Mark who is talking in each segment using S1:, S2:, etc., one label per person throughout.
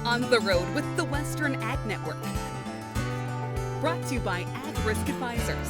S1: On the Road with the Western Ag Network. Brought to you by Ag Risk Advisors.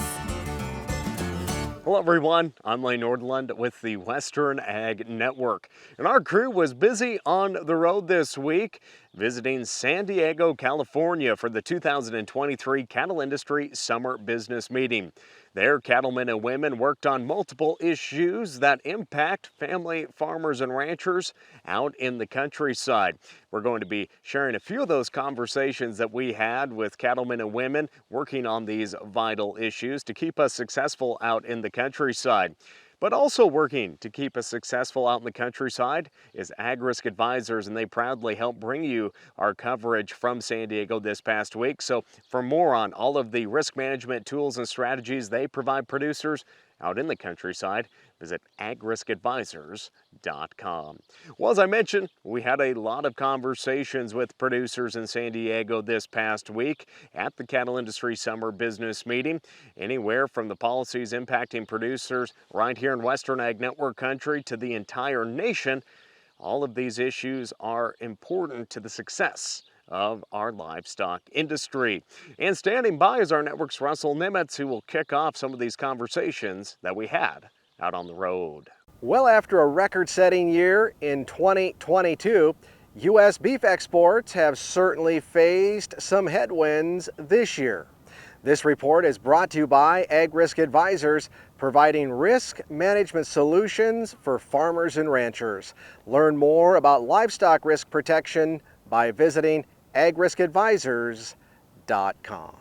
S2: Hello everyone, I'm Lane Nordlund with the Western Ag Network. And our crew was busy on the road this week visiting San Diego, California for the 2023 Cattle Industry Summer Business Meeting. There, cattlemen and women worked on multiple issues that impact family farmers and ranchers out in the countryside. We're going to be sharing a few of those conversations that we had with cattlemen and women working on these vital issues to keep us successful out in the countryside. But also working to keep us successful out in the countryside is Ag Risk Advisors, and they proudly help bring you our coverage from San Diego this past week. So for more on all of the risk management tools and strategies they provide producers out in the countryside, visit agriskadvisors.com. Well, as I mentioned, we had a lot of conversations with producers in San Diego this past week at the Cattle Industry Summer Business Meeting. Anywhere from the policies impacting producers right here in Western Ag Network country to the entire nation, all of these issues are important to the success of our livestock industry. And standing by is our network's Russell Nimitz, who will kick off some of these conversations that we had out on the road.
S3: Well, after a record-setting year in 2022, U.S. beef exports have certainly faced some headwinds this year. This report is brought to you by Ag Risk Advisors, providing risk management solutions for farmers and ranchers. Learn more about livestock risk protection by visiting agriskadvisors.com.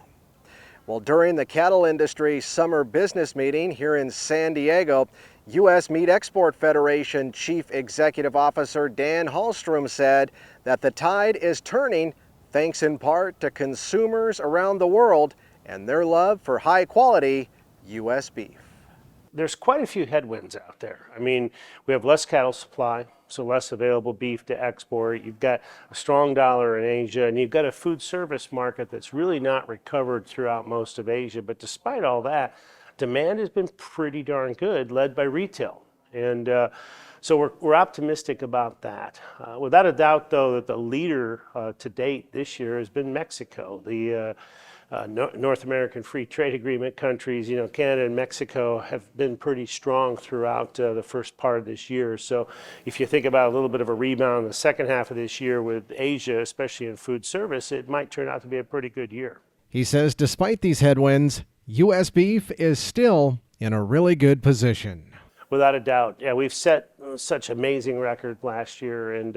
S3: Well, during the Cattle Industry Summer Business Meeting here in San Diego, U.S. Meat Export Federation Chief Executive Officer Dan Halstrom said that the tide is turning thanks in part to consumers around the world and their love for high-quality U.S. beef.
S4: There's quite a few headwinds out there. I mean, we have less cattle supply, so less available beef to export. You've got a strong dollar in Asia, and you've got a food service market that's really not recovered throughout most of Asia. But despite all that, demand has been pretty darn good, led by retail. And so we're optimistic about that. Without a doubt, though, that the leader to date this year has been Mexico. The North American Free Trade Agreement countries, Canada and Mexico have been pretty strong throughout the first part of this year. So if you think about a little bit of a rebound in the second half of this year with Asia, especially in food service, it might turn out to be a pretty good year.
S5: He says despite these headwinds, U.S. beef is still in a really good position.
S4: Without a doubt. Yeah, we've set such amazing record last year, and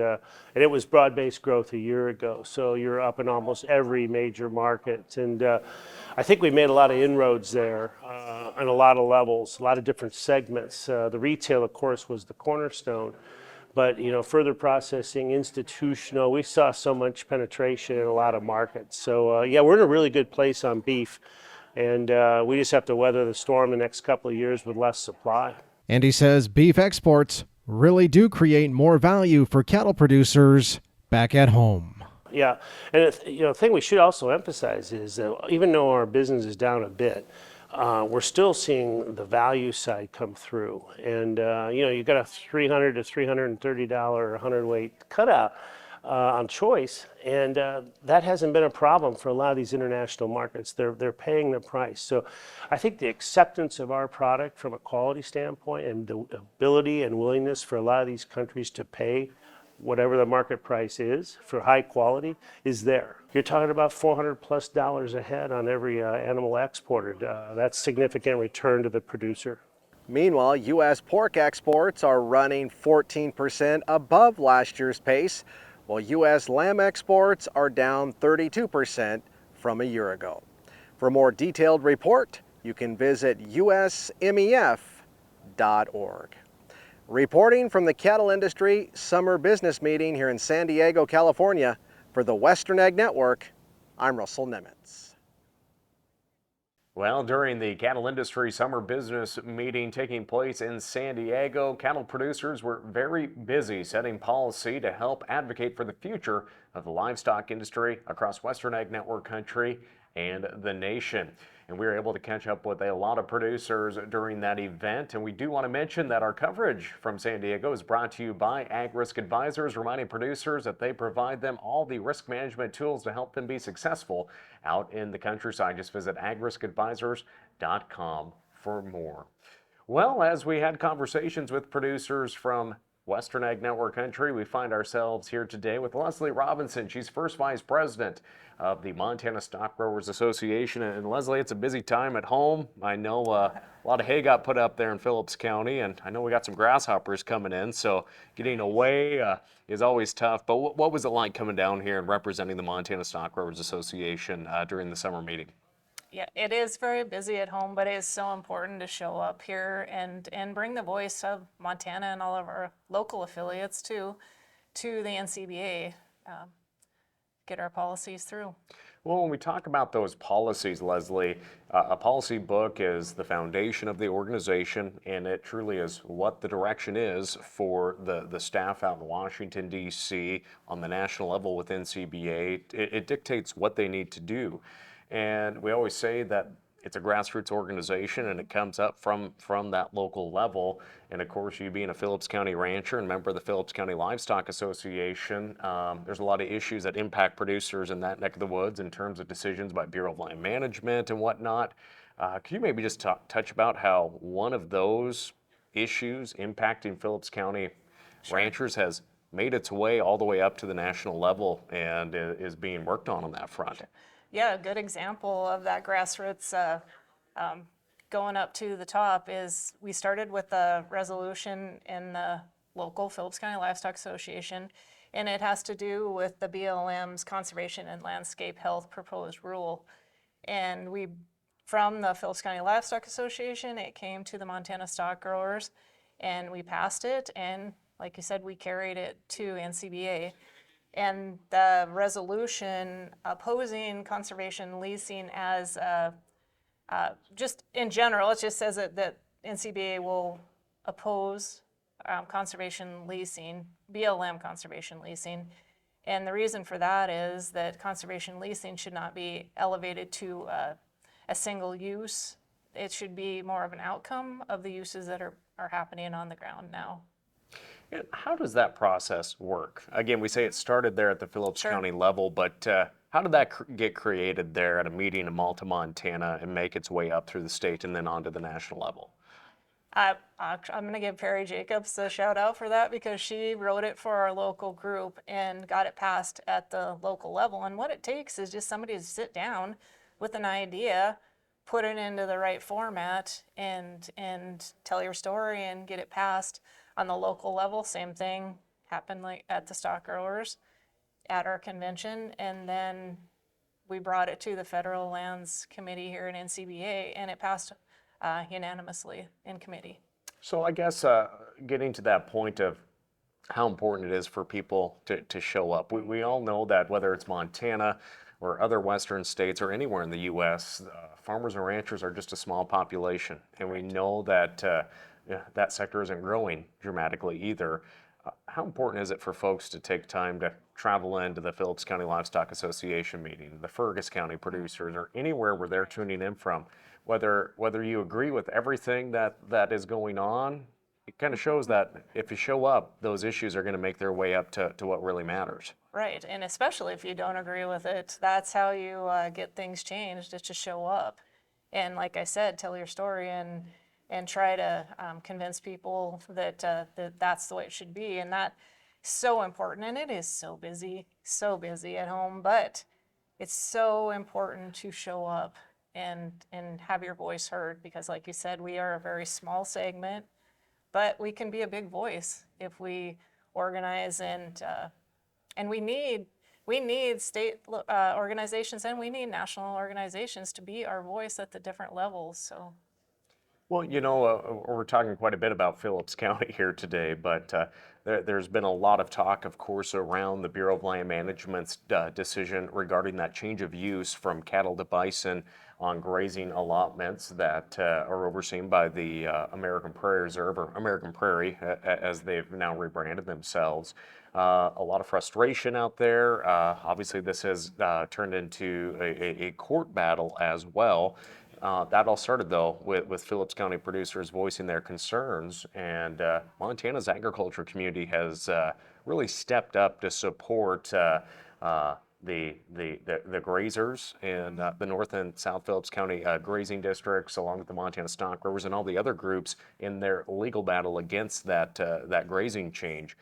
S4: it was broad-based growth a year ago. So you're up in almost every major market. And I think we made a lot of inroads there on a lot of levels, a lot of different segments. The retail, of course, was the cornerstone. But, further processing, institutional, we saw so much penetration in a lot of markets. So, yeah, we're in a really good place on beef. And we just have to weather the storm the next couple of years with less supply.
S5: And he says beef exports really do create more value for cattle producers back at home.
S4: Yeah, and the thing we should also emphasize is that even though our business is down a bit, we're still seeing the value side come through. And you've got a $300 to $330 hundredweight cutout on choice, and that hasn't been a problem for a lot of these international markets. They're paying the price. So I think the acceptance of our product from a quality standpoint and the ability and willingness for a lot of these countries to pay whatever the market price is for high quality is there. You're talking about $400+ a head on every animal exported. That's significant return to the producer.
S3: Meanwhile, U.S. pork exports are running 14% above last year's pace, while U.S. lamb exports are down 32% from a year ago. For a more detailed report, you can visit usmef.org. Reporting from the Cattle Industry Summer Business Meeting here in San Diego, California, for the Western Ag Network, I'm Russell Nimitz.
S2: Well, during the Cattle Industry Summer Business Meeting taking place in San Diego, cattle producers were very busy setting policy to help advocate for the future of the livestock industry across Western Ag Network country and the nation. and we were able to catch up with a lot of producers during that event. And we do want to mention that our coverage from San Diego is brought to you by Ag Risk Advisors, reminding producers that they provide them all the risk management tools to help them be successful out in the countryside. Just visit agriskadvisors.com for more. Well, as we had conversations with producers from Western Ag Network Country, we find ourselves here today with Lesley Robinson. She's first vice president of the Montana Stockgrowers Association. And Lesley, it's a busy time at home. I know a lot of hay got put up there in Phillips County, and I know we got some grasshoppers coming in, so getting away is always tough. But what was it like coming down here and representing the Montana Stockgrowers Association during the summer meeting?
S6: Yeah, it is very busy at home, but it is so important to show up here and bring the voice of Montana and all of our local affiliates to the NCBA, get our policies through.
S2: Well, when we talk about those policies, Lesley, a policy book is the foundation of the organization, and it truly is what the direction is for the staff out in Washington, D.C. on the national level with NCBA. It dictates what they need to do. And we always say that it's a grassroots organization and it comes up from that local level. And of course, you being a Phillips County rancher and member of the Phillips County Livestock Association, there's a lot of issues that impact producers in that neck of the woods in terms of decisions by Bureau of Land Management and whatnot. Could you maybe just touch about how one of those issues impacting Phillips County ranchers has made its way all the way up to the national level and is being worked on that front?
S6: Sure. Yeah, a good example of that grassroots going up to the top is we started with a resolution in the local Phillips County Livestock Association, and it has to do with the BLM's Conservation and Landscape Health proposed rule. And from the Phillips County Livestock Association, it came to the Montana Stockgrowers, and we passed it, and like you said, we carried it to NCBA. And the resolution opposing conservation leasing as just in general, it just says that NCBA will oppose conservation leasing, BLM conservation leasing. And the reason for that is that conservation leasing should not be elevated to a single use. It should be more of an outcome of the uses that are happening on the ground now.
S2: And how does that process work? Again, we say it started there at the Phillips County level, but how did that get created there at a meeting in Malta, Montana, and make its way up through the state and then onto the national level?
S6: I'm going to give Perry Jacobs a shout out for that because she wrote it for our local group and got it passed at the local level. And what it takes is just somebody to sit down with an idea, put it into the right format, and tell your story and get it passed. On the local level, same thing happened like at the Stockgrowers at our convention, and then we brought it to the Federal Lands Committee here in NCBA, and it passed unanimously in committee.
S2: So I guess getting to that point of how important it is for people to show up. We all know that whether it's Montana or other western states or anywhere in the U.S., farmers and ranchers are just a small population, and we know that that sector isn't growing dramatically either. How important is it for folks to take time to travel into the Phillips County Livestock Association meeting, the Fergus County producers, or anywhere where they're tuning in from? Whether you agree with everything that is going on, it kind of shows that if you show up, those issues are going to make their way up to what really matters.
S6: Right, and especially if you don't agree with it, that's how you get things changed, is to show up. And like I said, tell your story and try to convince people that that's the way it should be. And that's so important. And it is so busy at home, but it's so important to show up and have your voice heard, because like you said, we are a very small segment, but we can be a big voice if we organize, and we need state organizations, and we need national organizations to be our voice at the different levels. So.
S2: Well, you know, we're talking quite a bit about Phillips County here today, but there's been a lot of talk, of course, around the Bureau of Land Management's decision regarding that change of use from cattle to bison on grazing allotments that are overseen by the American Prairie Reserve, or American Prairie, as they've now rebranded themselves. A lot of frustration out there. Obviously, this has turned into a court battle as well. That all started, though, with Phillips County producers voicing their concerns, and Montana's agriculture community has really stepped up to support the grazers in the North and South Phillips County grazing districts, along with the Montana Stockgrowers and all the other groups in their legal battle against that grazing change.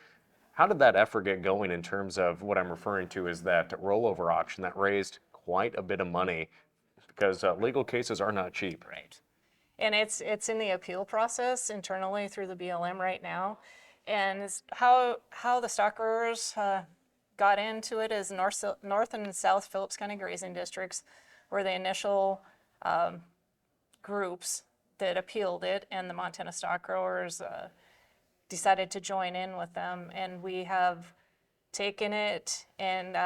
S2: How did that effort get going in terms of what I'm referring to is that rollover auction that raised quite a bit of money? Because legal cases are not cheap.
S6: Right. And it's in the appeal process internally through the BLM right now. And how the Stockgrowers got into it is North and South Phillips County grazing districts were the initial groups that appealed it, and the Montana Stockgrowers decided to join in with them. And we have taken it and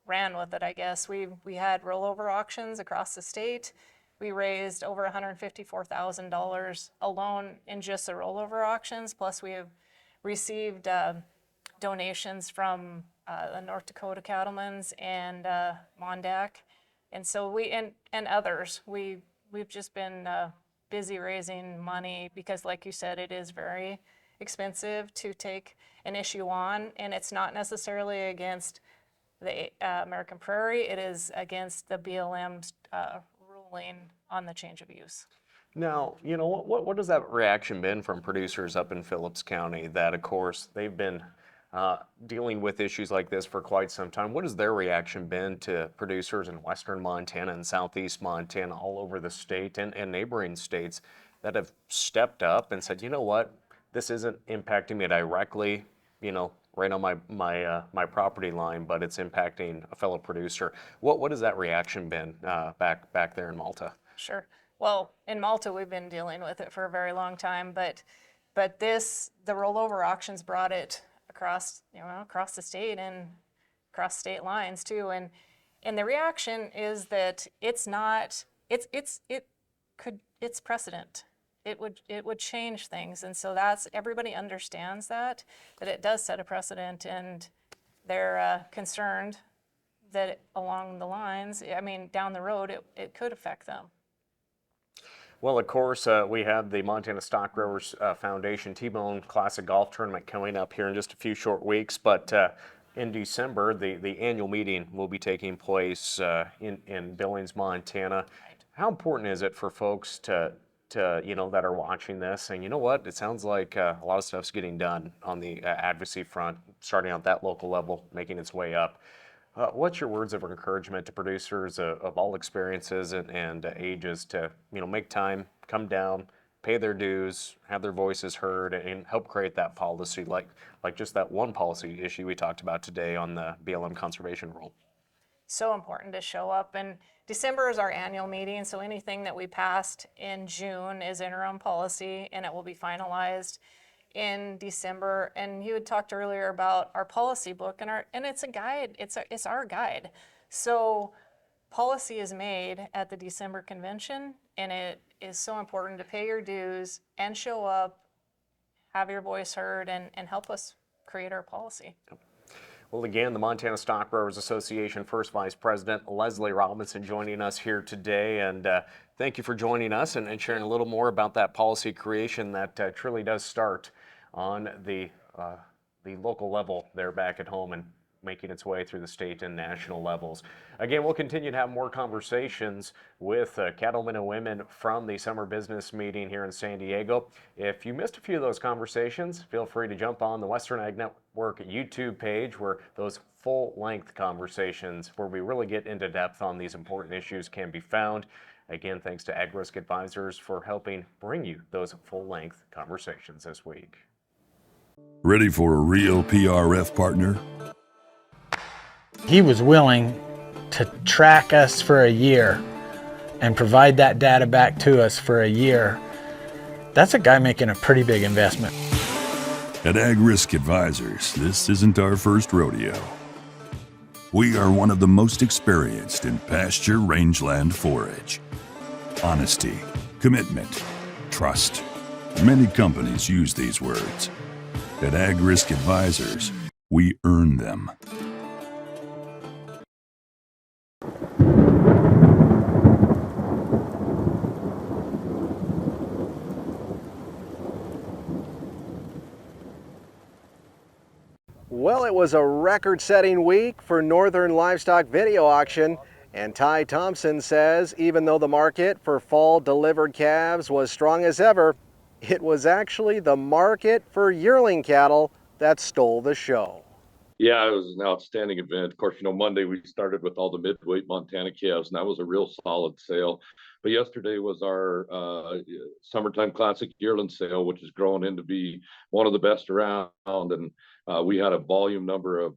S6: ran with it, I guess. We had rollover auctions across the state. We raised over $154,000 alone in just the rollover auctions. Plus we have received donations from the North Dakota Cattlemen's and Mondac. And so and others. We've just been busy raising money because, like you said, it is very expensive to take an issue on, and it's not necessarily against the American Prairie, it is against the BLM's ruling on the change of use.
S2: Now, you know, what has that reaction been from producers up in Phillips County that, of course, they've been dealing with issues like this for quite some time? What has their reaction been to producers in western Montana and southeast Montana, all over the state and neighboring states that have stepped up and said, you know what, this isn't impacting me directly, you know, right on my property line, but it's impacting a fellow producer. What has that reaction been back there in Malta?
S6: Sure. Well, in Malta, we've been dealing with it for a very long time, but the rollover auctions brought it across the state and across state lines too. And the reaction is that it's precedent. It would change things, and so everybody understands that it does set a precedent, and they're concerned that along the lines, I mean, down the road, it could affect them.
S2: Well, of course, we have the Montana Stockgrowers Foundation T-Bone Classic Golf Tournament coming up here in just a few short weeks, but in December, the annual meeting will be taking place in Billings, Montana. Right. How important is it for folks to that are watching this and, you know what, it sounds like a lot of stuff's getting done on the advocacy front, starting at that local level, making its way up. What's your words of encouragement to producers of all experiences and ages to, make time, come down, pay their dues, have their voices heard, and help create that policy, like just that one policy issue we talked about today on the BLM conservation rule?
S6: So important to show up, and December is our annual meeting, so anything that we passed in June is interim policy, and it will be finalized in December. And you had talked earlier about our policy book, and it's a guide. It's our guide. So policy is made at the December convention, and it is so important to pay your dues and show up, have your voice heard, and help us create our policy.
S2: Well, again, the Montana Stockgrowers Association First Vice President Lesley Robinson joining us here today, and thank you for joining us and sharing a little more about that policy creation that truly does start on the local level there back at home and making its way through the state and national levels. Again, we'll continue to have more conversations with cattlemen and women from the summer business meeting here in San Diego. If you missed a few of those conversations, feel free to jump on the Western Ag Network YouTube page where those full-length conversations where we really get into depth on these important issues can be found. Again, thanks to Ag Risk Advisors for helping bring you those full-length conversations this week.
S7: Ready for a real PRF partner?
S8: He was willing to track us for a year and provide that data back to us for a year. That's a guy making a pretty big investment.
S7: At Ag Risk Advisors, this isn't our first rodeo. We are one of the most experienced in pasture rangeland forage. Honesty, commitment, trust. Many companies use these words. At Ag Risk Advisors, we earn them.
S3: was a record-setting week for Northern Livestock Video Auction, and Ty Thompson says even though the market for fall delivered calves was strong as ever, it was actually the market for yearling cattle that stole the show.
S9: Yeah, it was an outstanding event. Of course, Monday we started with all the midweight Montana calves, and that was a real solid sale. But yesterday was our summertime classic yearling sale, which is growing into be one of the best around. And we had a volume number of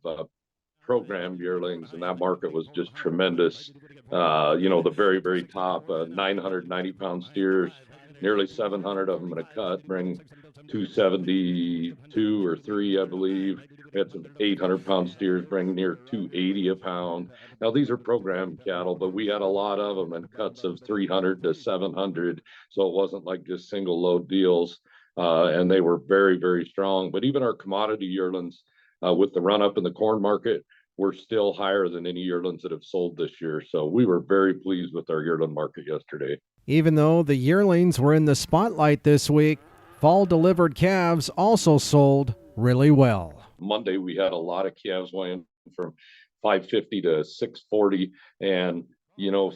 S9: program yearlings, and that market was just tremendous. The very, very top 990-pound steers, nearly 700 of them in a cut, bring 272 or 3, I believe. We had some 800-pound steers bring near 280 a pound. Now, these are program cattle, but we had a lot of them in cuts of 300 to 700, so it wasn't like just single load deals, and they were very, very strong. But even our commodity yearlings, with the run up in the corn market, we're still higher than any yearlings that have sold this year. So we were very pleased with our yearling market yesterday.
S5: Even though the yearlings were in the spotlight this week, fall delivered calves also sold really well.
S9: Monday, we had a lot of calves weighing from 550 to 640. And,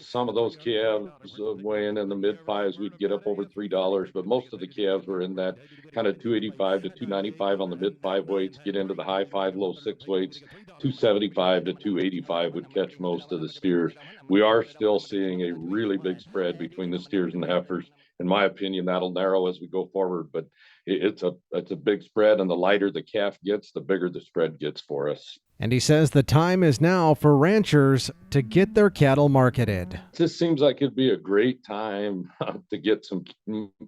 S9: some of those calves weighing in the mid fives, we'd get up over $3. But most of the calves were in that kind of 285 to 295 on the mid 5 weights, get into the high 5, low 6 weights. 275 to 285 would catch most of the steers. We are still seeing a really big spread between the steers and the heifers. In my opinion, that'll narrow as we go forward, but it's a big spread, and the lighter the calf gets, the bigger the spread gets for us.
S5: And he says the time is now for ranchers to get their cattle marketed.
S9: It just seems like it'd be a great time to get some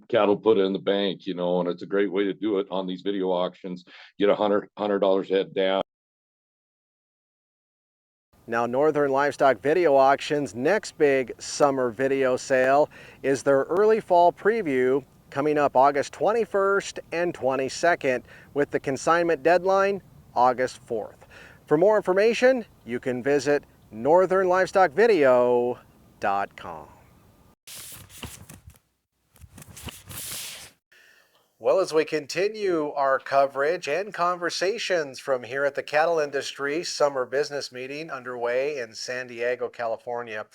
S9: cattle put in the bank, and it's a great way to do it on these video auctions. Get $100 head down.
S3: Now, Northern Livestock Video Auction's next big summer video sale is their early fall preview coming up August 21st and 22nd, with the consignment deadline August 4th. For more information, you can visit northernlivestockvideo.com. Well, as we continue our coverage and conversations from here at the Cattle Industry Summer Business Meeting underway in San Diego, California,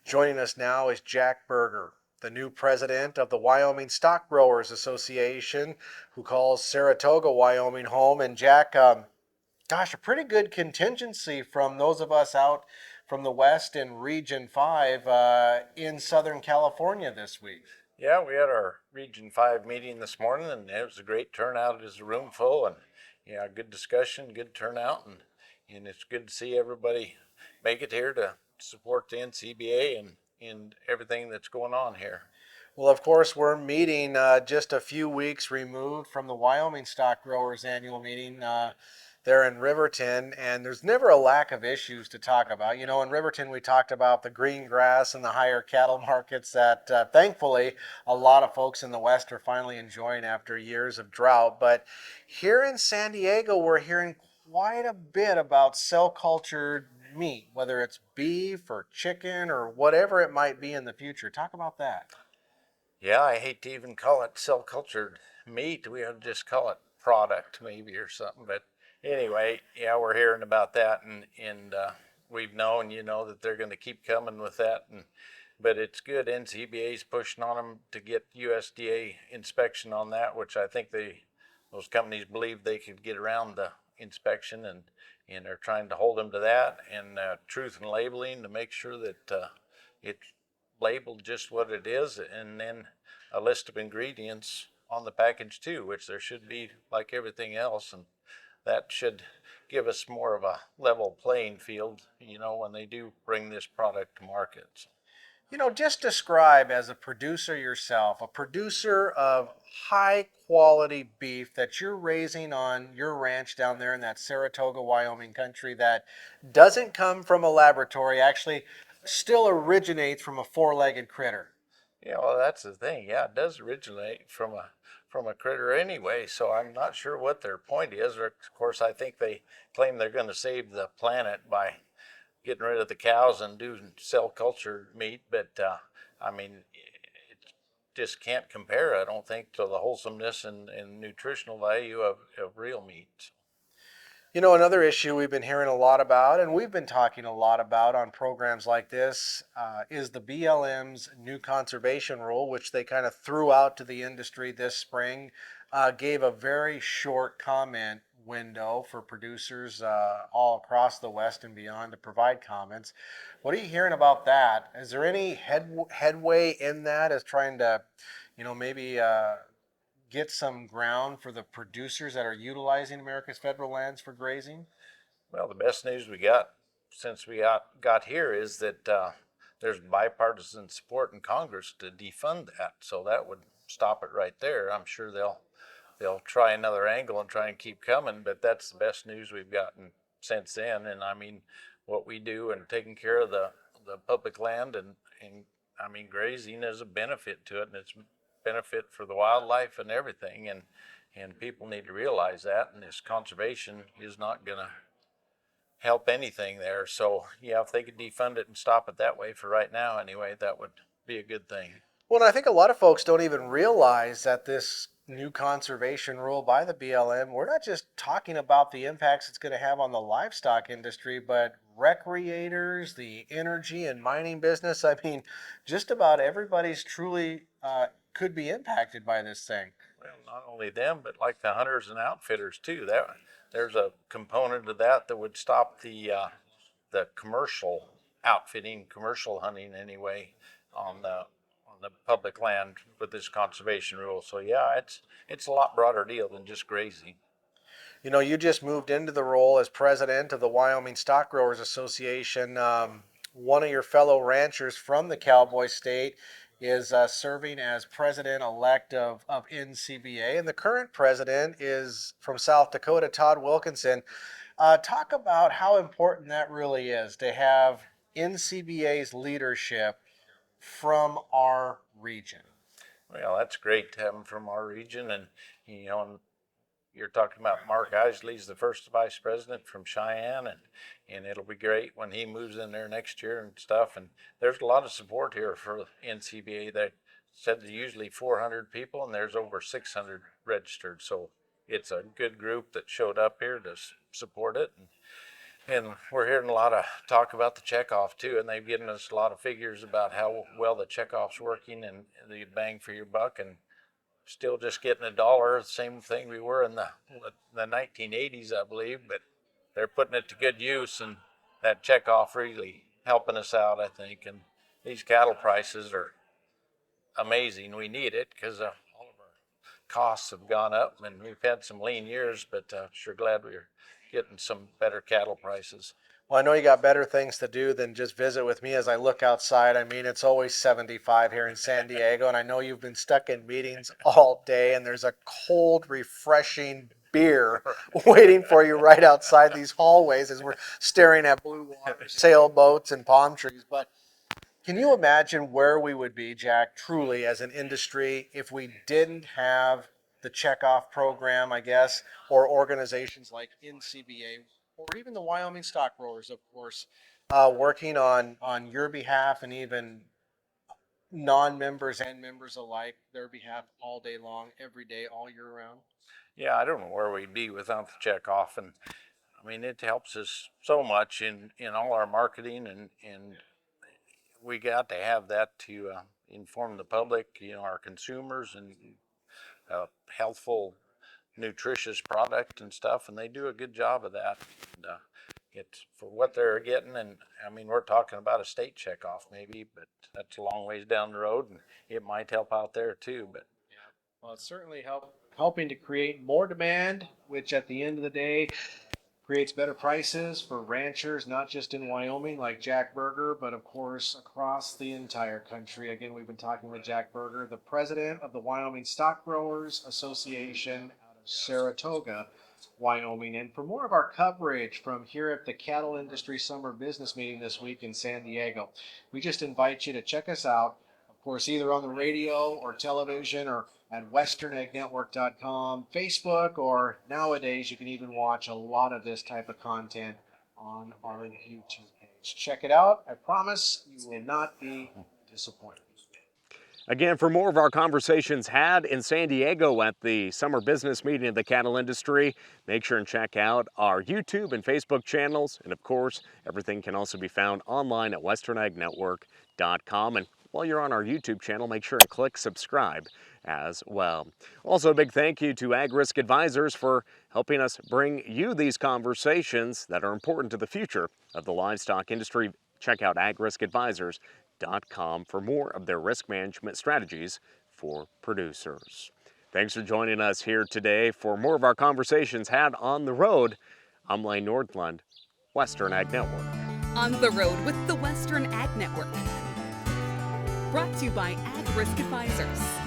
S3: joining us now is Jack Berger, the new president of the Wyoming Stockgrowers Association, who calls Saratoga, Wyoming home. And Jack, a pretty good contingency from those of us out from the West in Region 5 in Southern California this week.
S10: Yeah, we had our Region 5 meeting this morning, and it was a great turnout. It was a room full, and good discussion, good turnout, and it's good to see everybody make it here to support the NCBA and everything that's going on here.
S3: Well, of course, we're meeting just a few weeks removed from the Wyoming Stockgrowers annual meeting there in Riverton, and there's never a lack of issues to talk about. In Riverton, we talked about the green grass and the higher cattle markets that thankfully a lot of folks in the West are finally enjoying after years of drought. But here in San Diego, we're hearing quite a bit about cell-cultured meat, whether it's beef or chicken or whatever it might be in the future. Talk about that.
S10: Yeah, I hate to even call it cell-cultured meat. We ought to just call it product maybe or something. But anyway, yeah, we're hearing about that, and we've known, that they're going to keep coming with that. But it's good. NCBA's pushing on them to get USDA inspection on that, which I think those companies believe they could get around the inspection, and they're trying to hold them to that, and truth in labeling to make sure that it's labeled just what it is, and then a list of ingredients on the package too, which there should be like everything else, and that should give us more of a level playing field, when they do bring this product to market.
S3: Just describe, as a producer yourself, a producer of high quality beef that you're raising on your ranch down there in that Saratoga, Wyoming country, that doesn't come from a laboratory, actually still originates from a four-legged critter.
S10: Yeah, well, that's the thing. Yeah, it does originate from a critter anyway, so I'm not sure what their point is. Of course, I think they claim they're going to save the planet by getting rid of the cows and doing cell-cultured meat, but it just can't compare, I don't think, to the wholesomeness and nutritional value of real meat.
S3: You know, another issue we've been hearing a lot about, and we've been talking a lot about on programs like this, is the BLM's new conservation rule, which they kind of threw out to the industry this spring, gave a very short comment window for producers all across the West and beyond to provide comments. What are you hearing about that? Is there any headway in that as trying to, maybe get some ground for the producers that are utilizing America's federal lands for grazing?
S10: Well, the best news we got since we got here is that there's bipartisan support in Congress to defund that. So that would stop it right there. I'm sure they'll try another angle and try and keep coming, but that's the best news we've gotten since then. And I mean, what we do and taking care of the public land and I mean, grazing is a benefit to it, and it's benefit for the wildlife and everything. And people need to realize that. And this conservation is not going to help anything there. So yeah, if they could defund it and stop it that way for right now, anyway, that would be a good thing.
S3: Well, and I think a lot of folks don't even realize that this new conservation rule by the BLM, we're not just talking about the impacts it's going to have on the livestock industry, but recreators, the energy and mining business. I mean, just about everybody's truly could be impacted by this thing.
S10: Well, not only them, but like the hunters and outfitters too. There's a component of that that would stop the commercial outfitting, commercial hunting anyway, on the public land with this conservation rule. So yeah, it's a lot broader deal than just grazing.
S3: You know, you just moved into the role as president of the Wyoming Stockgrowers Association. One of your fellow ranchers from the Cowboy State is serving as president-elect of NCBA, and the current president is from South Dakota, Todd Wilkinson. Talk about how important that really is to have NCBA's leadership from our region.
S10: Well, that's great to have them from our region, and you're talking about Mark Isley's the first vice president from Cheyenne, and it'll be great when he moves in there next year and stuff. And there's a lot of support here for NCBA. They said there's usually 400 people, and there's over 600 registered. So it's a good group that showed up here to support it. And we're hearing a lot of talk about the checkoff too, and they've given us a lot of figures about how well the checkoff's working and the bang for your buck, and still just getting $1, the same thing we were in the 1980s, I believe, but they're putting it to good use, and that checkoff really helping us out, I think. And these cattle prices are amazing. We need it because all of our costs have gone up, and we've had some lean years, but sure glad we're getting some better cattle prices.
S3: Well, I know you got better things to do than just visit with me as I look outside. I mean, it's always 75 here in San Diego, and I know you've been stuck in meetings all day, and there's a cold, refreshing beer waiting for you right outside these hallways as we're staring at blue water, sailboats, and palm trees. But can you imagine where we would be, Jack, truly as an industry if we didn't have the checkoff program, I guess, or organizations like NCBA, or even the Wyoming Stockgrowers, of course, working on your behalf and even non-members and members alike, their behalf all day long, every day, all year round?
S10: Yeah, I don't know where we'd be without the checkoff, and I mean it helps us so much in all our marketing, and we got to have that to inform the public, our consumers, and healthful, nutritious product and stuff, and they do a good job of that. And, it's for what they're getting, and I mean we're talking about a state checkoff maybe, but that's a long ways down the road, and it might help out there too. But
S3: yeah, well, it's certainly helping to create more demand, which at the end of the day creates better prices for ranchers, not just in Wyoming like Jack Berger, but of course across the entire country. Again, we've been talking with Jack Berger, the president of the Wyoming Stockgrowers Association out of Saratoga, Wyoming. And for more of our coverage from here at the Cattle Industry Summer Business Meeting this week in San Diego, we just invite you to check us out, of course, either on the radio or television or at westerneggNetwork.com, Facebook, or nowadays you can even watch a lot of this type of content on our YouTube page. Check it out. I promise you will not be disappointed.
S2: Again, for more of our conversations had in San Diego at the Summer Business Meeting of the Cattle Industry, make sure and check out our YouTube and Facebook channels. And of course, everything can also be found online at westernagnetwork.com. And while you're on our YouTube channel, make sure and click subscribe as well. Also, a big thank you to Ag Risk Advisors for helping us bring you these conversations that are important to the future of the livestock industry. Check out agriskadvisors.com for more of their risk management strategies for producers. Thanks for joining us here today for more of our conversations had on the road. I'm Lane Nordlund, Western Ag Network.
S1: On the road with the Western Ag Network. Brought to you by Ag Risk Advisors.